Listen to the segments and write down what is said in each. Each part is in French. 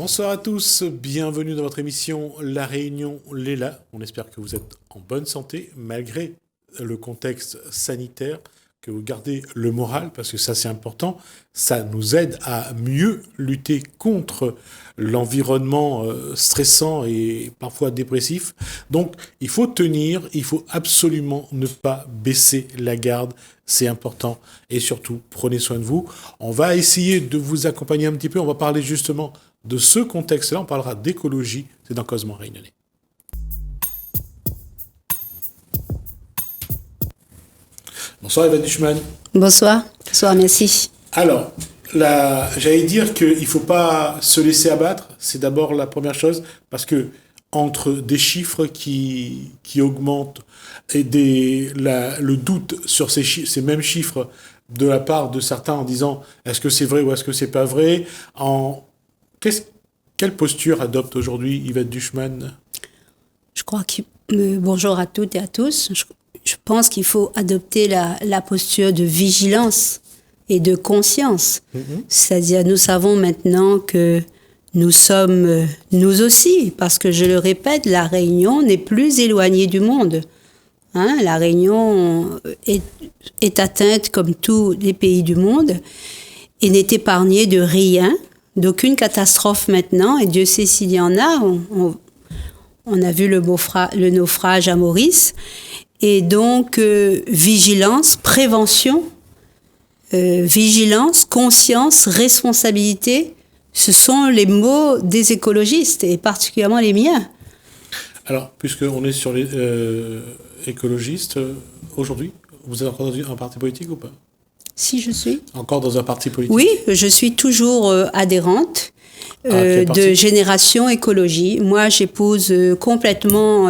Bonsoir à tous, bienvenue dans votre émission La Réunion Léla. On espère que vous êtes en bonne santé malgré le contexte sanitaire, que vous gardez le moral parce que ça c'est important. Ça nous aide à mieux lutter contre l'environnement stressant et parfois dépressif. Donc il faut tenir, il faut absolument ne pas baisser la garde. C'est important et surtout prenez soin de vous. On va essayer de vous accompagner un petit peu. On va parler justement de ce contexte-là. On parlera d'écologie. C'est dans Causement Réunionnais. Bonsoir Eva Duchman. Bonsoir. Bonsoir, merci. Alors, j'allais dire qu'il ne faut pas se laisser abattre. C'est d'abord la première chose parce que entre des chiffres qui augmentent et le doute sur ces mêmes chiffres de la part de certains en disant est-ce que c'est vrai ou est-ce que c'est pas vrai, quelle posture adopte aujourd'hui Yvette Duchman? Je crois que bonjour à toutes et à tous. Je pense qu'il faut adopter la posture de vigilance et de conscience. C'est-à-dire, nous savons maintenant que nous sommes, nous aussi, parce que je le répète, la Réunion n'est plus éloignée du monde. La Réunion est atteinte, comme tous les pays du monde, et n'est épargnée de rien, d'aucune catastrophe maintenant, et Dieu sait s'il y en a. On a vu le naufrage à Maurice. Et donc, vigilance, prévention, vigilance, conscience, responsabilité, ce sont les mots des écologistes, et particulièrement les miens. Alors, puisqu'on est sur les écologistes, aujourd'hui, vous êtes encore dans un parti politique ou pas? Si, je suis. Encore dans un parti politique? Oui, je suis toujours adhérente de Génération Écologie. Moi, j'épouse complètement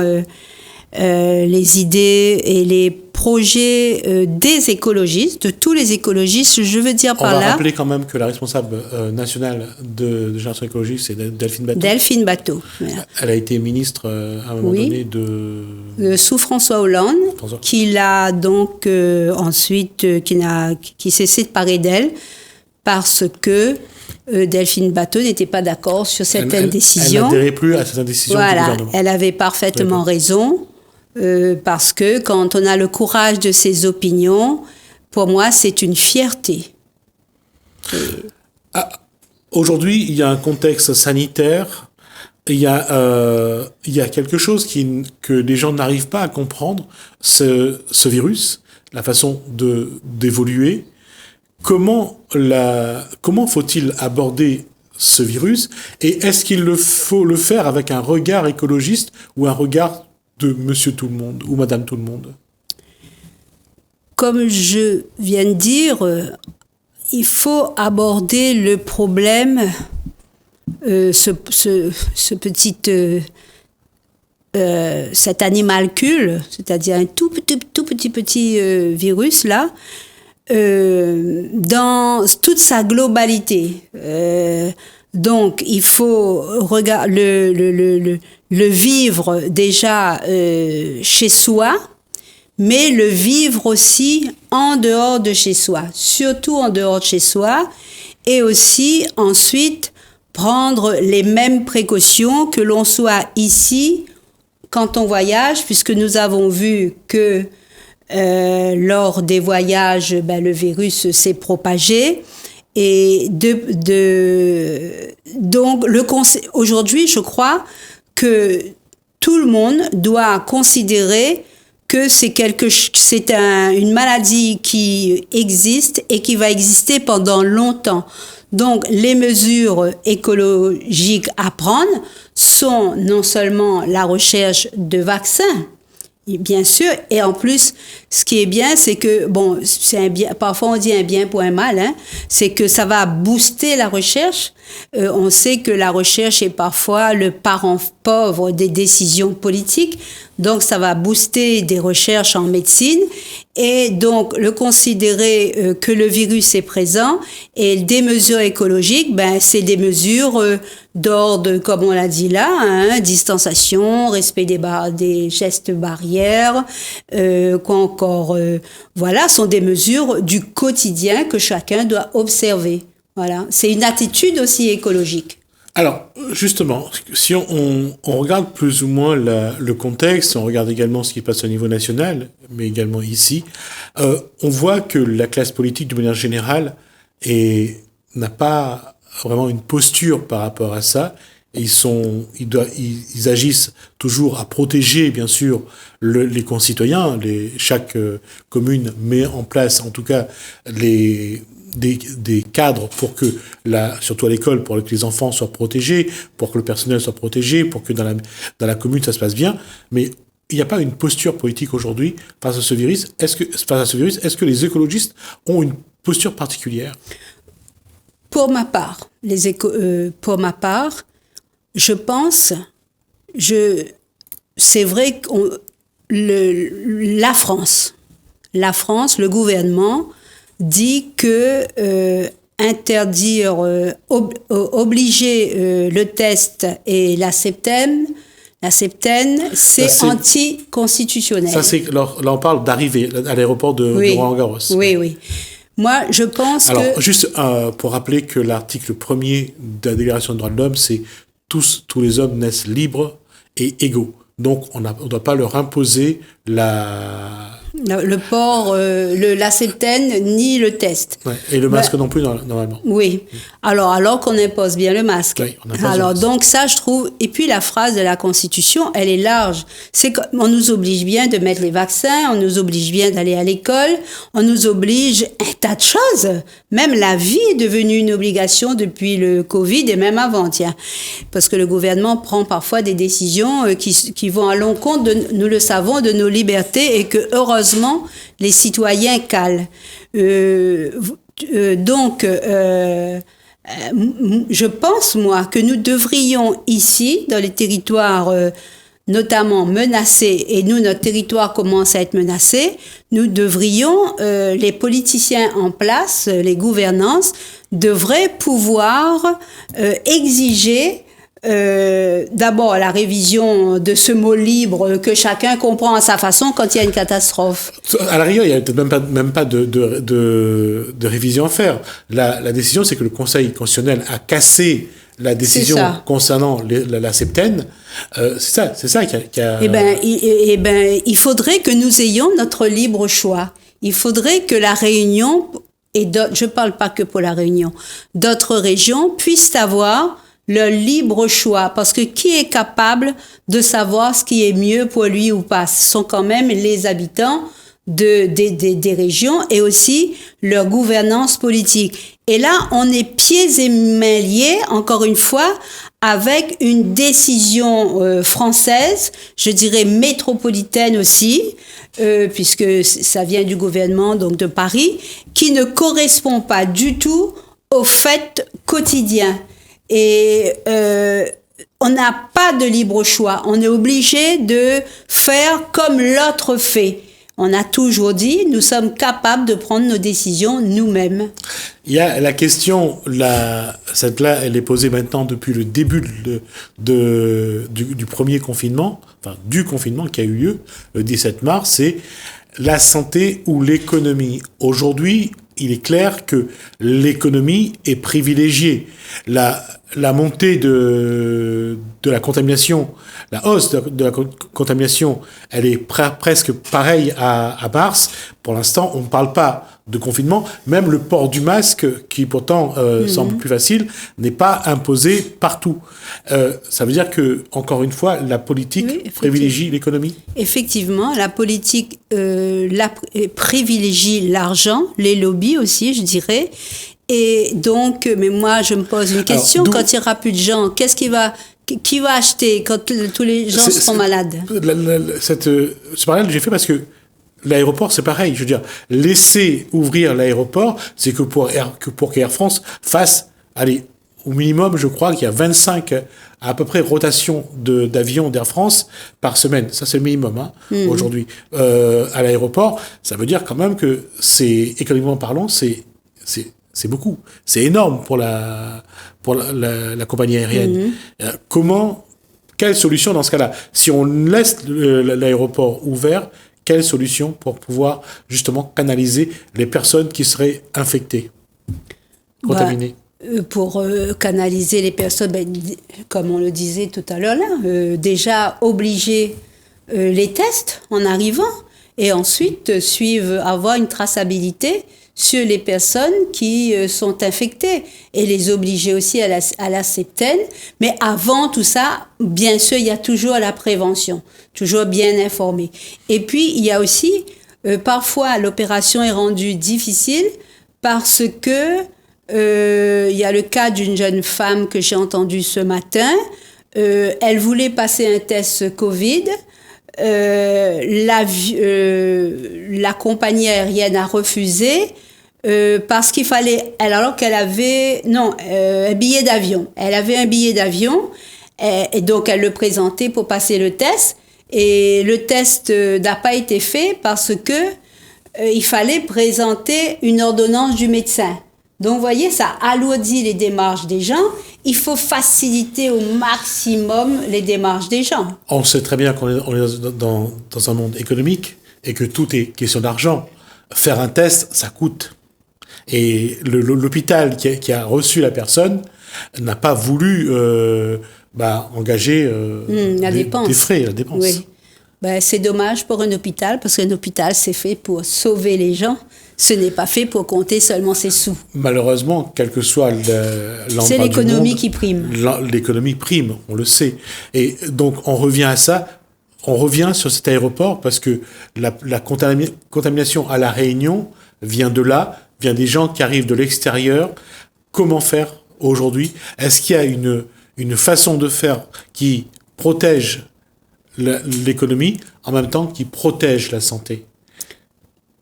les idées et les projets des écologistes, de tous les écologistes, je veux dire par là... On va rappeler quand même que la responsable nationale de Génération Écologie, c'est Delphine Batteau. Delphine Batteau. Voilà. Elle a été ministre à un moment donné sous François Hollande, qui l'a donc ensuite, qui s'est séparé d'elle parce que Delphine Batteau n'était pas d'accord sur certaines décisions. Elle n'adhérait plus à certaines décisions du gouvernement. Elle avait parfaitement raison. Parce que quand on a le courage de ses opinions, pour moi, c'est une fierté. Aujourd'hui, il y a un contexte sanitaire, il y a quelque chose que les gens n'arrivent pas à comprendre, ce virus, la façon d'évoluer. Comment faut-il aborder ce virus? Et est-ce qu'il faut le faire avec un regard écologiste ou un regard de Monsieur Tout-le-Monde ou Madame Tout-le-Monde? Comme je viens de dire, il faut aborder le problème, cet animalcule, c'est-à-dire un tout petit virus là, dans toute sa globalité. Donc, il faut le vivre déjà chez soi, mais le vivre aussi en dehors de chez soi, surtout en dehors de chez soi, et aussi ensuite prendre les mêmes précautions que l'on soit ici quand on voyage, puisque nous avons vu que lors des voyages, le virus s'est propagé. Et donc, aujourd'hui, je crois que tout le monde doit considérer que c'est une maladie qui existe et qui va exister pendant longtemps. Donc, les mesures écologiques à prendre sont non seulement la recherche de vaccins, bien sûr, et en plus, ce qui est bien, c'est que, parfois on dit un bien pour un mal, c'est que ça va booster la recherche. On sait que la recherche est parfois le parent pauvre des décisions politiques, donc ça va booster des recherches en médecine, et donc le considérer que le virus est présent, et des mesures écologiques, c'est des mesures d'ordre, comme on l'a dit là, distanciation, respect des gestes barrières, quoi encore, sont des mesures du quotidien que chacun doit observer. Voilà, c'est une attitude aussi écologique. Alors, justement, si on regarde plus ou moins le contexte, on regarde également ce qui passe au niveau national, mais également ici, on voit que la classe politique, de manière générale, n'a pas vraiment une posture par rapport à ça. Ils agissent toujours à protéger, bien sûr, les concitoyens. Chaque commune met en place, en tout cas, des cadres pour que, surtout à l'école, pour que les enfants soient protégés, pour que le personnel soit protégé, pour que dans la commune ça se passe bien. Mais il n'y a pas une posture politique aujourd'hui face à ce virus. Est-ce que les écologistes ont une posture particulière? Pour ma part, je pense, c'est vrai que la France, le gouvernement dit que obliger le test et la septaine, c'est anticonstitutionnel. Ça, là, on parle d'arriver à l'aéroport de Roland-Garros. Oui. Moi, je pense Alors, juste pour rappeler que l'article 1er de la Déclaration des droits de l'homme, c'est tous les hommes naissent libres et égaux. Donc, on ne doit pas leur imposer le port, la septaine, ni le test. Ouais, et le masque non plus, normalement. Oui. Alors qu'on impose bien le masque. Oui, on impose le masque. Donc ça, je trouve... Et puis la phrase de la Constitution, elle est large. On nous oblige bien de mettre les vaccins, on nous oblige bien d'aller à l'école, on nous oblige un tas de choses. Même la vie est devenue une obligation depuis le Covid et même avant, tiens. Parce que le gouvernement prend parfois des décisions qui vont à l'encontre, nous le savons, de nos libertés et que, heureusement, les citoyens calent. Donc, je pense, moi, que nous devrions ici, dans les territoires notamment menacés, et nous, notre territoire commence à être menacé, nous devrions, les politiciens en place, les gouvernances, devraient pouvoir exiger d'abord la révision de ce mot libre que chacun comprend à sa façon quand il y a une catastrophe. À la rigueur, il n'y a peut-être même pas de révision à faire. La décision, c'est que le Conseil constitutionnel a cassé la décision concernant la septaine. C'est ça qui a... Il faudrait que nous ayons notre libre choix. Il faudrait que la Réunion, je ne parle pas que pour la Réunion, d'autres régions puissent avoir le libre choix, parce que qui est capable de savoir ce qui est mieux pour lui ou pas? Ce sont quand même les habitants des régions et aussi leur gouvernance politique. Et là, on est pieds et mains liés, encore une fois, avec une décision française, je dirais métropolitaine aussi, puisque ça vient du gouvernement, donc de Paris, qui ne correspond pas du tout aux faits quotidiens. Et on n'a pas de libre choix. On est obligé de faire comme l'autre fait. On a toujours dit, nous sommes capables de prendre nos décisions nous-mêmes. Il y a la question, celle-là, elle est posée maintenant depuis le début du premier confinement, enfin du confinement qui a eu lieu le 17 mars, c'est la santé ou l'économie. Aujourd'hui, il est clair que l'économie est privilégiée. La montée de la contamination, la hausse de la contamination, elle est presque pareille à mars. Pour l'instant, on ne parle pas de confinement. Même le port du masque, qui pourtant semble plus facile, n'est pas imposé partout. Ça veut dire que, encore une fois, la politique privilégie l'économie. Effectivement, la politique privilégie l'argent, les lobbies aussi, je dirais. Et donc, mais moi, je me pose une question. Alors, quand il n'y aura plus de gens, qui va acheter quand tous les gens seront malades? Ce parallèle, j'ai fait parce que l'aéroport, c'est pareil. Je veux dire, laisser ouvrir l'aéroport, c'est que pour qu'Air France fasse, allez, au minimum, je crois qu'il y a 25 à peu près rotations d'avions d'Air France par semaine. Ça, c'est le minimum aujourd'hui à l'aéroport. Ça veut dire quand même que économiquement parlant, c'est beaucoup. C'est énorme pour la compagnie aérienne. Quelle solution dans ce cas-là? Si on laisse l'aéroport ouvert, quelle solution pour pouvoir justement canaliser les personnes qui seraient infectées, contaminées? pour canaliser les personnes, comme on le disait tout à l'heure là, déjà obliger les tests en arrivant et ensuite avoir une traçabilité sur les personnes qui sont infectées et les obliger aussi à la septaine. Mais avant tout ça, bien sûr, il y a toujours la prévention, toujours bien informer. Et puis, il y a aussi, parfois, l'opération est rendue difficile parce que il y a le cas d'une jeune femme que j'ai entendue ce matin. Elle voulait passer un test Covid. La compagnie aérienne a refusé parce qu'il fallait, alors qu'elle avait un billet d'avion. Elle avait un billet d'avion et donc elle le présentait pour passer le test et le test n'a pas été fait parce que il fallait présenter une ordonnance du médecin. Donc, vous voyez, ça alourdit les démarches des gens. Il faut faciliter au maximum les démarches des gens. On sait très bien qu'on est dans un monde économique et que tout est question d'argent. Faire un test, ça coûte. Et l'hôpital qui a reçu la personne n'a pas voulu engager des frais, la dépense. Oui. C'est dommage pour un hôpital, parce qu'un hôpital, c'est fait pour sauver les gens. Ce n'est pas fait pour compter seulement ses sous. Malheureusement, quel que soit l'endroit c'est l'économie du monde, qui prime. L'économie prime, on le sait. Et donc, on revient à ça. On revient sur cet aéroport parce que la contamination à La Réunion vient de là, vient des gens qui arrivent de l'extérieur. Comment faire aujourd'hui? Est-ce qu'il y a une façon de faire qui protège l'économie en même temps qui protège la santé?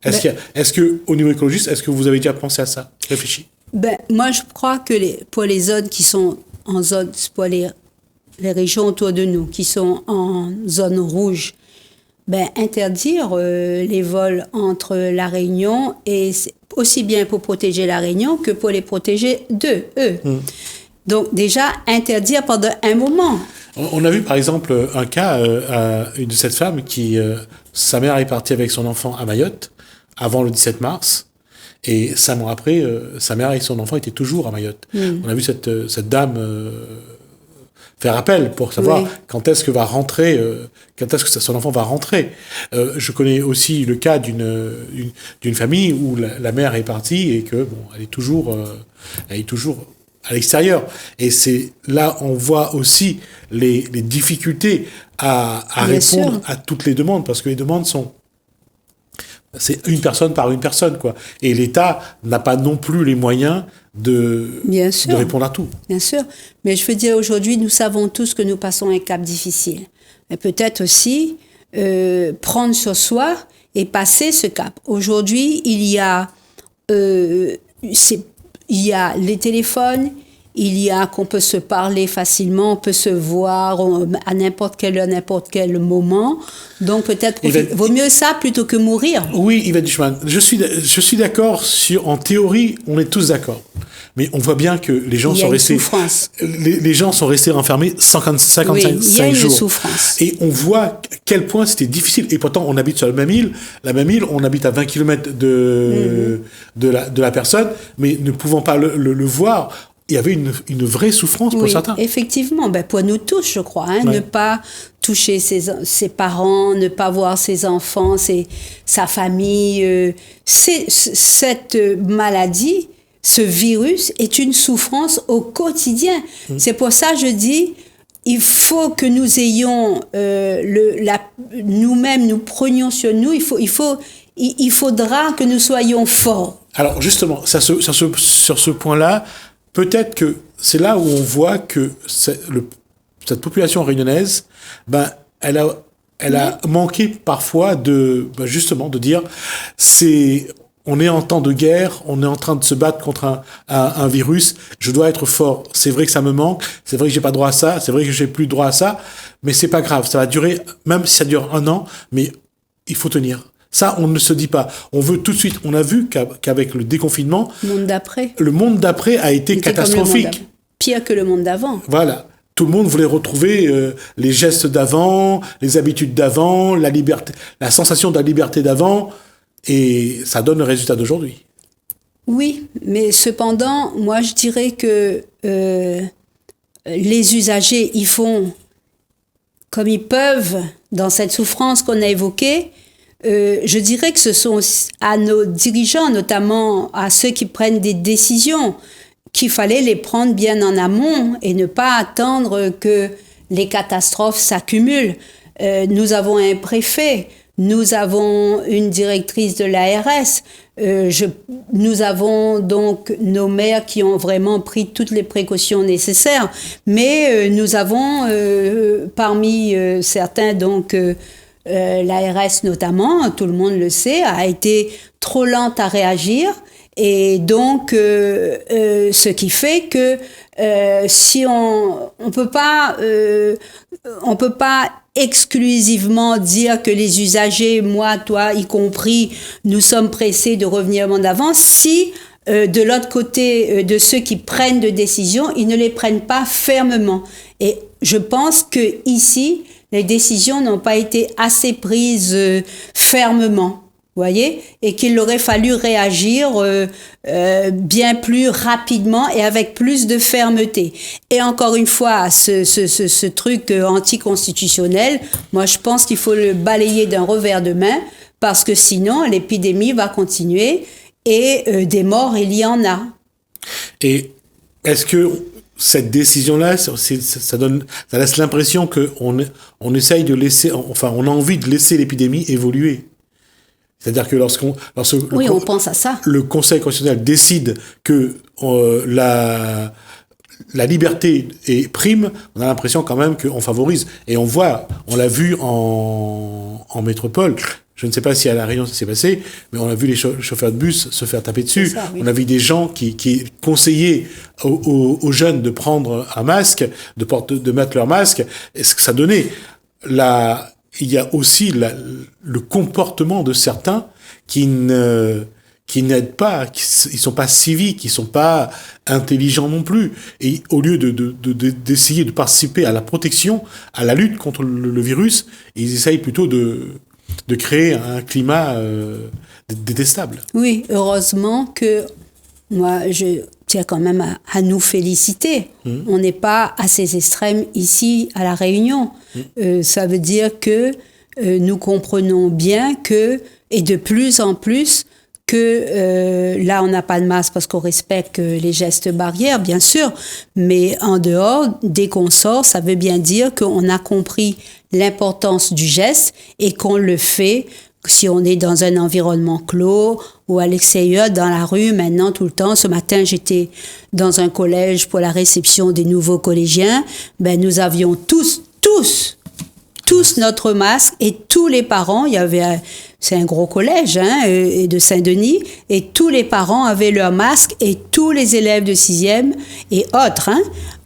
Est-ce que au niveau écologiste, est-ce que vous avez déjà pensé à ça? Réfléchi. Moi, je crois que pour les zones qui sont en zone, pour les régions autour de nous, qui sont en zone rouge, interdire les vols entre La Réunion et aussi bien pour protéger La Réunion que pour les protéger eux. Donc déjà, interdire pendant un moment. On a vu par exemple un cas de cette femme qui, sa mère est partie avec son enfant à Mayotte avant le 17 mars et 5 mois après, sa mère et son enfant étaient toujours à Mayotte. On a vu cette dame faire appel pour savoir quand est-ce que son enfant va rentrer. Je connais aussi le cas d'une famille où la mère est partie et que elle est toujours à l'extérieur. Et c'est là on voit aussi les difficultés à répondre à toutes les demandes, parce que les demandes c'est une personne par une personne, quoi. Et l'État n'a pas non plus les moyens de répondre à tout. Bien sûr. Mais je veux dire, aujourd'hui, nous savons tous que nous passons un cap difficile. Mais peut-être aussi prendre sur soi et passer ce cap. Aujourd'hui, il y a les téléphones, il y a qu'on peut se parler facilement, on peut se voir à n'importe quel moment. Donc peut-être vaut mieux ça plutôt que mourir. Oui, Yvette Duchemin, je suis d'accord en théorie, on est tous d'accord. Mais on voit bien que les gens sont restés. Les gens sont restés enfermés 55 jours. Il y a une souffrance. Et on voit à quel point c'était difficile. Et pourtant, on habite sur la même île. La même île, on habite à 20 km de la personne, mais ne pouvant pas le voir. Il y avait une vraie souffrance pour certains. Effectivement, pour nous tous, je crois. Ne pas toucher ses parents, ne pas voir ses enfants, sa famille. Cette maladie, ce virus, est une souffrance au quotidien. C'est pour ça que je dis, il faut que nous ayons, nous-mêmes, nous prenions sur nous, il faudra que nous soyons forts. Alors justement, sur ce point-là, peut-être que c'est là où on voit que cette population réunionnaise, elle a manqué parfois justement de dire on est en temps de guerre, on est en train de se battre contre un virus, je dois être fort. C'est vrai que ça me manque, c'est vrai que j'ai pas droit à ça, c'est vrai que j'ai plus droit à ça, mais c'est pas grave, ça va durer, même si ça dure 1 an, mais il faut tenir. Ça, on ne se dit pas. On veut tout de suite. On a vu qu'avec le déconfinement, le monde d'après a été catastrophique. Pire que le monde d'avant. Voilà. Tout le monde voulait retrouver les gestes d'avant, les habitudes d'avant, la liberté, la sensation de la liberté d'avant, et ça donne le résultat d'aujourd'hui. Oui, mais cependant, moi je dirais que les usagers, ils font comme ils peuvent dans cette souffrance qu'on a évoquée. Je dirais que ce sont à nos dirigeants, notamment à ceux qui prennent des décisions, qu'il fallait les prendre bien en amont et ne pas attendre que les catastrophes s'accumulent. Nous avons un préfet, nous avons une directrice de l'ARS, nous avons donc nos maires qui ont vraiment pris toutes les précautions nécessaires, mais nous avons parmi certains, donc l'ARS notamment, tout le monde le sait, a été trop lente à réagir. Et donc, ce qui fait que si on peut pas exclusivement dire que les usagers, moi, toi, y compris, nous sommes pressés de revenir au monde d'avant, si de l'autre côté de ceux qui prennent des décisions, ils ne les prennent pas fermement. Et je pense que ici, les décisions n'ont pas été assez prises fermement. Voyez, et qu'il aurait fallu réagir bien plus rapidement et avec plus de fermeté. Et encore une fois, ce truc anticonstitutionnel, moi je pense qu'il faut le balayer d'un revers de main parce que sinon l'épidémie va continuer et des morts il y en a. Et est-ce que cette décision-là, ça laisse l'impression qu'on essaye de laisser, enfin on a envie de laisser l'épidémie évoluer? C'est-à-dire que on pense à ça. Le Conseil constitutionnel décide que la liberté est prime, on a l'impression quand même qu'on favorise. Et on l'a vu en métropole. Je ne sais pas si à La Réunion ça s'est passé, mais on a vu les chauffeurs de bus se faire taper dessus. Ça, oui. On a vu des gens qui conseillaient aux jeunes de prendre un masque, de mettre leur masque. Et ce que ça donnait, il y a aussi le comportement de certains qui n'aident pas, ils sont pas civiques, ils sont pas intelligents non plus. Et au lieu d'essayer de participer à la protection, à la lutte contre le virus, ils essayent plutôt de créer un climat détestable. Oui, heureusement que moi, je tiens quand même à nous féliciter. On n'est pas à ces extrêmes ici à La Réunion. Ça veut dire que nous comprenons bien que, et de plus en plus, que là, on n'a pas de masque parce qu'on respecte les gestes barrières, bien sûr, mais en dehors, dès qu'on sort, ça veut bien dire qu'on a compris l'importance du geste et qu'on le fait si on est dans un environnement clos ou à l'extérieur, dans la rue, maintenant, tout le temps. Ce matin, j'étais dans un collège pour la réception des nouveaux collégiens. Nous avions tous notre masque et tous les parents, c'est un gros collège et de Saint-Denis, et tous les parents avaient leur masque et tous les élèves de 6e et autres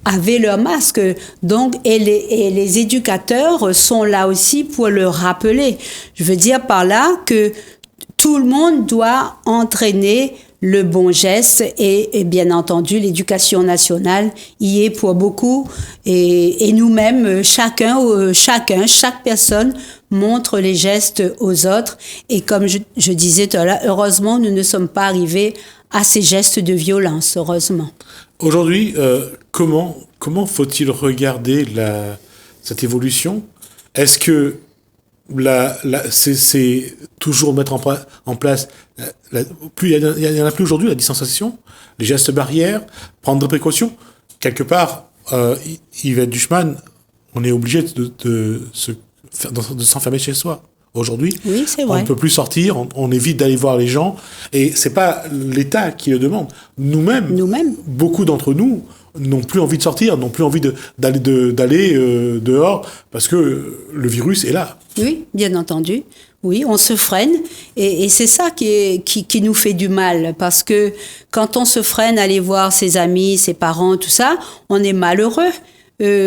avaient leur masque. Donc, et les éducateurs sont là aussi pour le rappeler. Je veux dire par là que tout le monde doit entraîner le bon geste et bien entendu l'éducation nationale y est pour beaucoup et nous-mêmes chaque personne montre les gestes aux autres et comme je disais tout à l'heure, heureusement nous ne sommes pas arrivés à ces gestes de violence, heureusement. Aujourd'hui, comment faut-il regarder cette évolution? Est-ce que c'est toujours mettre en place il y en a plus aujourd'hui, la distanciation, les gestes barrières, prendre des précautions. Quelque part, Yvette Duchman, on est obligé de s'enfermer chez soi. Aujourd'hui, oui, c'est vrai. On ne peut plus sortir, on évite d'aller voir les gens, et c'est pas l'État qui le demande. Nous-mêmes, beaucoup d'entre nous n'ont plus envie de sortir, n'ont plus envie d'aller dehors, parce que le virus est là. Oui, bien entendu. Oui, on se freine, et c'est ça qui nous fait du mal, parce que quand on se freine à aller voir ses amis, ses parents, tout ça, on est malheureux.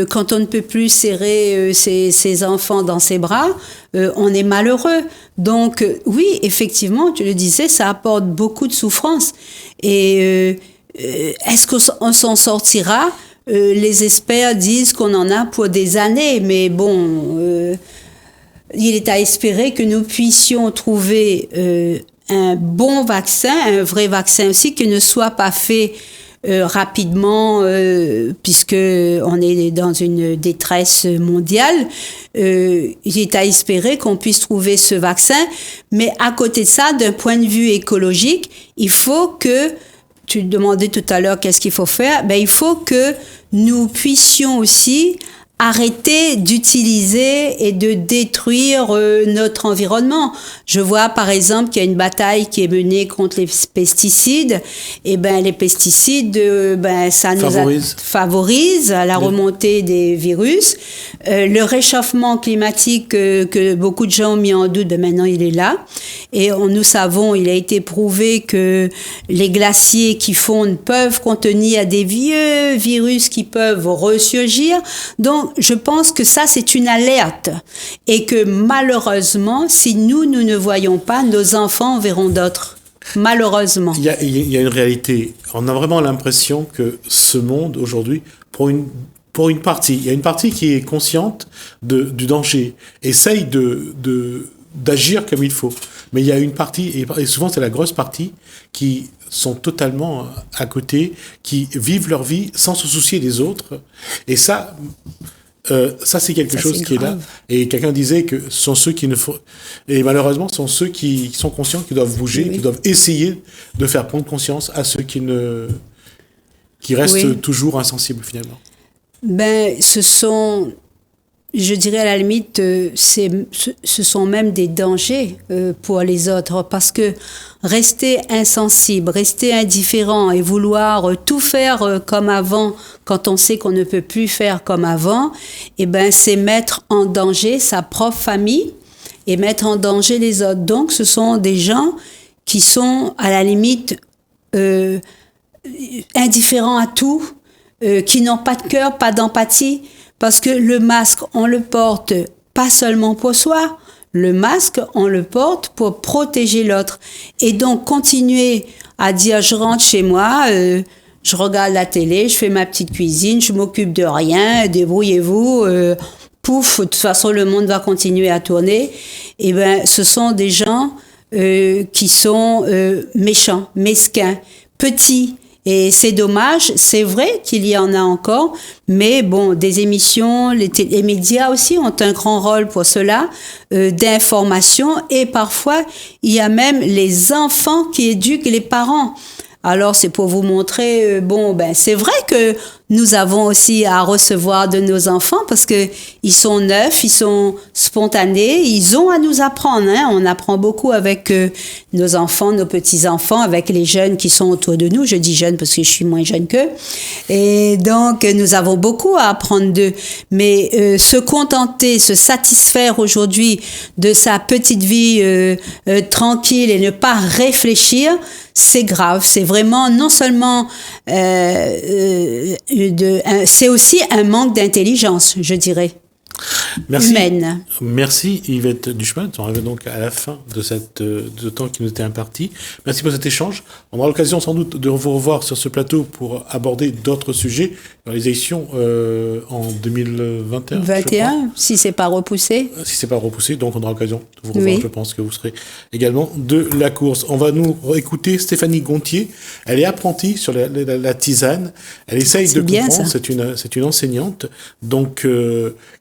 Quand on ne peut plus serrer ses enfants dans ses bras, on est malheureux. Donc oui, effectivement, tu le disais, ça apporte beaucoup de souffrance. Et est-ce qu'on s'en sortira? Les experts disent qu'on en a pour des années, mais bon, il est à espérer que nous puissions trouver un bon vaccin, un vrai vaccin aussi, qui ne soit pas fait rapidement, puisque on est dans une détresse mondiale. Il est à espérer qu'on puisse trouver ce vaccin, mais à côté de ça, d'un point de vue écologique, il faut que, tu demandais tout à l'heure qu'est-ce qu'il faut faire, il faut que nous puissions aussi arrêter d'utiliser et de détruire notre environnement. Je vois par exemple qu'il y a une bataille qui est menée contre les pesticides. Et les pesticides, ça nous favorise la remontée des virus. Le réchauffement climatique que beaucoup de gens ont mis en doute, maintenant il est là. Et nous savons, il a été prouvé que les glaciers qui fondent peuvent contenir des vieux virus qui peuvent ressurgir. Donc, je pense que ça, c'est une alerte. Et que malheureusement, si nous ne voyons pas, nos enfants verront d'autres. Malheureusement. Il y a une réalité. On a vraiment l'impression que ce monde, aujourd'hui, pour une partie, il y a une partie qui est consciente du danger, essaye d'agir comme il faut. Mais il y a une partie, et souvent c'est la grosse partie, qui sont totalement à côté, qui vivent leur vie sans se soucier des autres. Et ça c'est quelque chose qui est là. Et quelqu'un disait que ce sont ceux qui ne font... Et malheureusement, ce sont ceux qui sont conscients, qui doivent bouger, qui doivent essayer de faire prendre conscience à ceux qui restent toujours insensibles, finalement. Ce sont... Je dirais à la limite, ce sont même des dangers pour les autres, parce que rester insensible, rester indifférent et vouloir tout faire comme avant, quand on sait qu'on ne peut plus faire comme avant, c'est mettre en danger sa propre famille et mettre en danger les autres. Donc, ce sont des gens qui sont à la limite indifférents à tout, qui n'ont pas de cœur, pas d'empathie. Parce que le masque, on le porte pas seulement pour soi, le masque, on le porte pour protéger l'autre. Et donc, continuer à dire, je rentre chez moi, je regarde la télé, je fais ma petite cuisine, je m'occupe de rien, débrouillez-vous, pouf, de toute façon, le monde va continuer à tourner. Ce sont des gens qui sont méchants, mesquins, petits. Et c'est dommage, c'est vrai qu'il y en a encore, mais des émissions, les médias aussi ont un grand rôle pour cela, d'information, et parfois, il y a même les enfants qui éduquent les parents. Alors, c'est pour vous montrer, c'est vrai que nous avons aussi à recevoir de nos enfants parce que ils sont neufs, ils sont spontanés, ils ont à nous apprendre. On apprend beaucoup avec nos enfants, nos petits-enfants, avec les jeunes qui sont autour de nous. Je dis jeunes parce que je suis moins jeune qu'eux. Et donc, nous avons beaucoup à apprendre d'eux. Mais se contenter, se satisfaire aujourd'hui de sa petite vie tranquille et ne pas réfléchir, c'est grave. C'est vraiment non seulement... c'est aussi un manque d'intelligence, je dirais. Merci. Humaine. Merci Yvette Duchemin. On arrive donc à la fin de ce temps qui nous était imparti. Merci pour cet échange. On aura l'occasion sans doute de vous revoir sur ce plateau pour aborder d'autres sujets. Les élections en 2021. 21, si c'est pas repoussé. Si c'est pas repoussé, donc on aura l'occasion de vous revoir. Oui. Je pense que vous serez également de la course. On va nous écouter Stéphanie Gontier. Elle est apprentie sur la tisane. Elle essaye de comprendre. C'est une enseignante, donc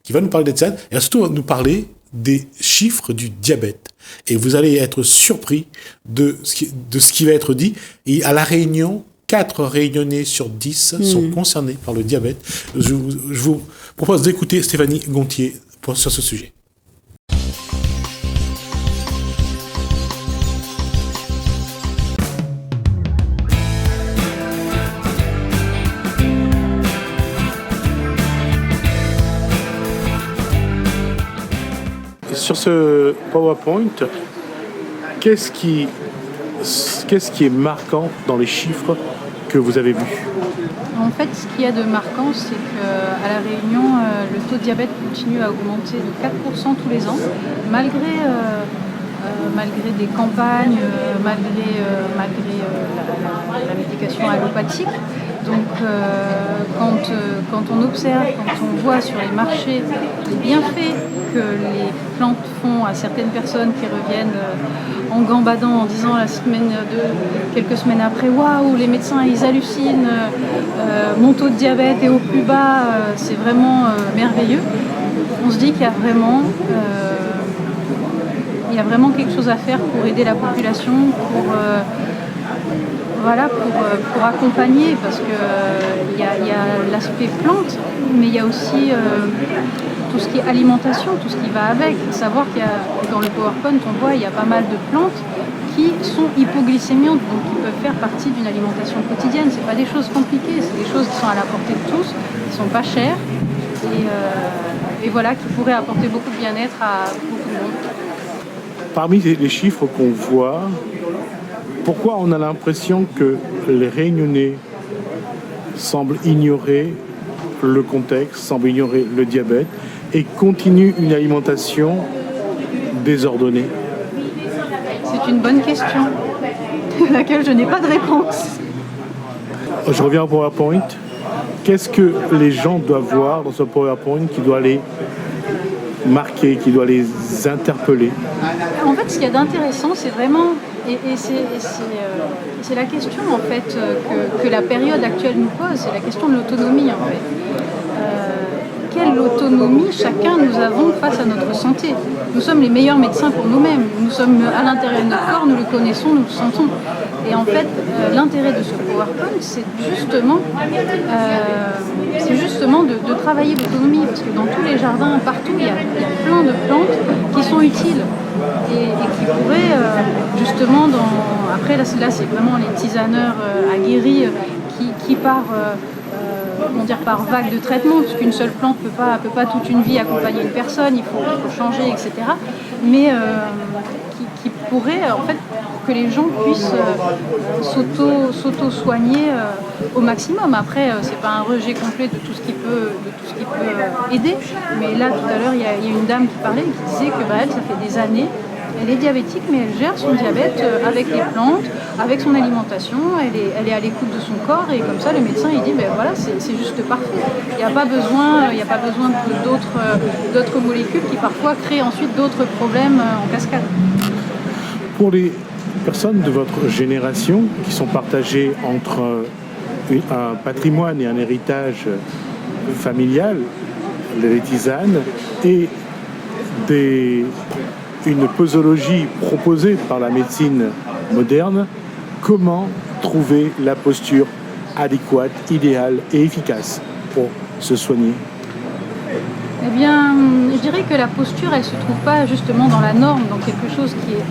qui va nous parler des tisanes et surtout nous parler des chiffres du diabète. Et vous allez être surpris de ce qui va être dit. Et à La Réunion, 4 Réunionnais sur 10 sont concernés par le diabète. Je vous propose d'écouter Stéphanie Gontier sur ce sujet. Sur ce PowerPoint, qu'est-ce qui est marquant dans les chiffres que vous avez vus ? En fait, ce qu'il y a de marquant, c'est qu'à La Réunion, le taux de diabète continue à augmenter de 4% tous les ans, malgré des campagnes, malgré la médication allopathique. Donc quand on observe, quand on voit sur les marchés les bienfaits que les plantes font à certaines personnes qui reviennent en gambadant en disant quelques semaines après, waouh, les médecins ils hallucinent, mon taux de diabète est au plus bas, c'est vraiment merveilleux. On se dit qu'il y a vraiment quelque chose à faire pour aider la population, pour accompagner, parce que il y a l'aspect plante, mais il y a aussi tout ce qui est alimentation, tout ce qui va avec. Savoir qu'il y a, dans le PowerPoint, on voit il y a pas mal de plantes qui sont hypoglycémiantes, donc qui peuvent faire partie d'une alimentation quotidienne. C'est pas des choses compliquées, c'est des choses qui sont à la portée de tous, qui sont pas chères et voilà, qui pourraient apporter beaucoup de bien-être à beaucoup de monde. Parmi les chiffres qu'on voit, pourquoi on a l'impression que les Réunionnais semblent ignorer le contexte, semblent ignorer le diabète et continuent une alimentation désordonnée? C'est une bonne question, à laquelle je n'ai pas de réponse. Je reviens au PowerPoint. Qu'est-ce que les gens doivent voir dans ce PowerPoint qui doit les marquer, qui doit les interpeller? En fait, ce qu'il y a d'intéressant, c'est vraiment, c'est la question en fait que la période actuelle nous pose, c'est la question de l'autonomie en fait. Quelle autonomie chacun nous avons face à notre santé? Nous sommes les meilleurs médecins pour nous-mêmes. Nous sommes à l'intérieur de notre corps, nous le connaissons, nous le sentons. Et en fait, l'intérêt de ce PowerPoint, c'est justement de travailler l'autonomie, parce que dans tous les jardins, partout, il y a plein de plantes qui sont utiles et qui pourraient justement, après là c'est vraiment les tisaneurs aguerris qui par vague de traitement, parce qu'une seule plante peut pas toute une vie accompagner une personne, il faut changer, etc. Mais qui pourrait, en fait, que les gens puissent s'auto-soigner au maximum. Après, c'est pas un rejet complet de tout ce qui peut aider. Mais là, tout à l'heure, il y a une dame qui parlait et qui disait que elle, ça fait des années, elle est diabétique, mais elle gère son diabète avec les plantes, avec son alimentation, elle est à l'écoute de son corps, et comme ça le médecin il dit voilà, c'est juste parfait. Il n'y a pas besoin d'autres molécules qui parfois créent ensuite d'autres problèmes en cascade. Pour les personnes de votre génération qui sont partagées entre un patrimoine et un héritage familial, les tisanes, et une posologie proposée par la médecine moderne, comment trouver la posture adéquate, idéale et efficace pour se soigner? Eh bien, je dirais que la posture, elle ne se trouve pas justement dans la norme, dans quelque chose qui est,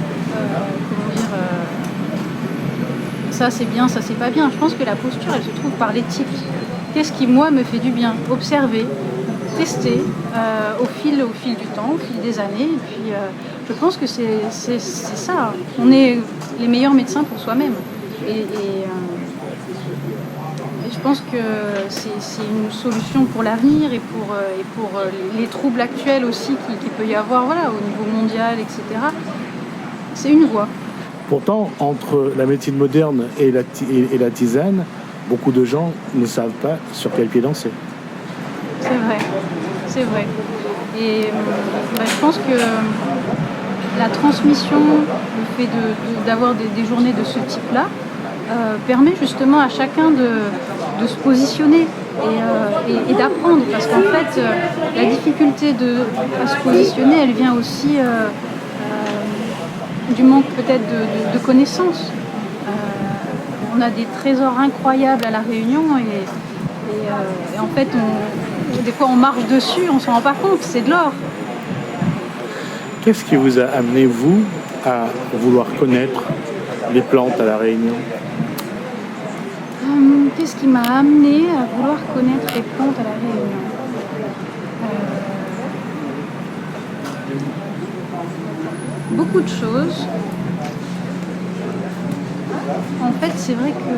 ça c'est bien, ça c'est pas bien. Je pense que la posture, elle se trouve par l'éthique. Qu'est-ce qui, moi, me fait du bien? Observer, tester au fil du temps, au fil des années. Et puis, je pense que c'est ça. On est les meilleurs médecins pour soi-même. Et je pense que c'est une solution pour l'avenir et pour les troubles actuels aussi qu'il peut y avoir, voilà, au niveau mondial, etc. C'est une voie. Pourtant, entre la médecine moderne et la tisane, beaucoup de gens ne savent pas sur quel pied danser. C'est vrai. Et je pense que la transmission, le fait d'avoir des journées de ce type-là, permet justement à chacun de se positionner et d'apprendre. Parce qu'en fait, la difficulté à se positionner, elle vient aussi du manque peut-être de connaissances. On a des trésors incroyables à La Réunion et en fait, des fois on marche dessus, on ne s'en rend pas compte, c'est de l'or. Qu'est-ce qui vous a amené, vous, à vouloir connaître les plantes à La Réunion? Qu'est-ce qui m'a amené à vouloir connaître les plantes à La Réunion? Beaucoup de choses. En fait, c'est vrai que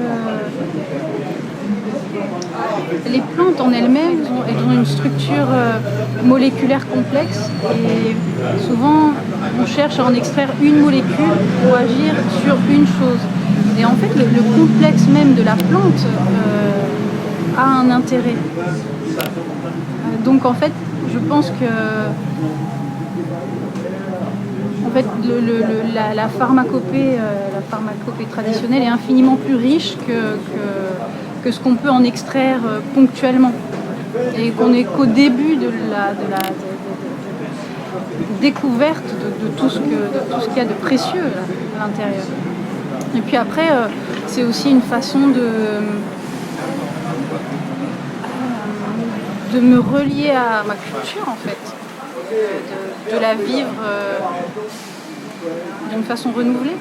les plantes en elles-mêmes, elles ont une structure moléculaire complexe et souvent on cherche à en extraire une molécule pour agir sur une chose. Et en fait, le complexe même de la plante a un intérêt. Donc en fait, je pense que en fait, la pharmacopée traditionnelle est infiniment plus riche que ce qu'on peut en extraire ponctuellement. Et qu'on n'est qu'au début de la découverte de tout ce qu'il y a de précieux là, à l'intérieur. Et puis après, c'est aussi une façon de me relier à ma culture en fait, de la vivre d'une façon renouvelée.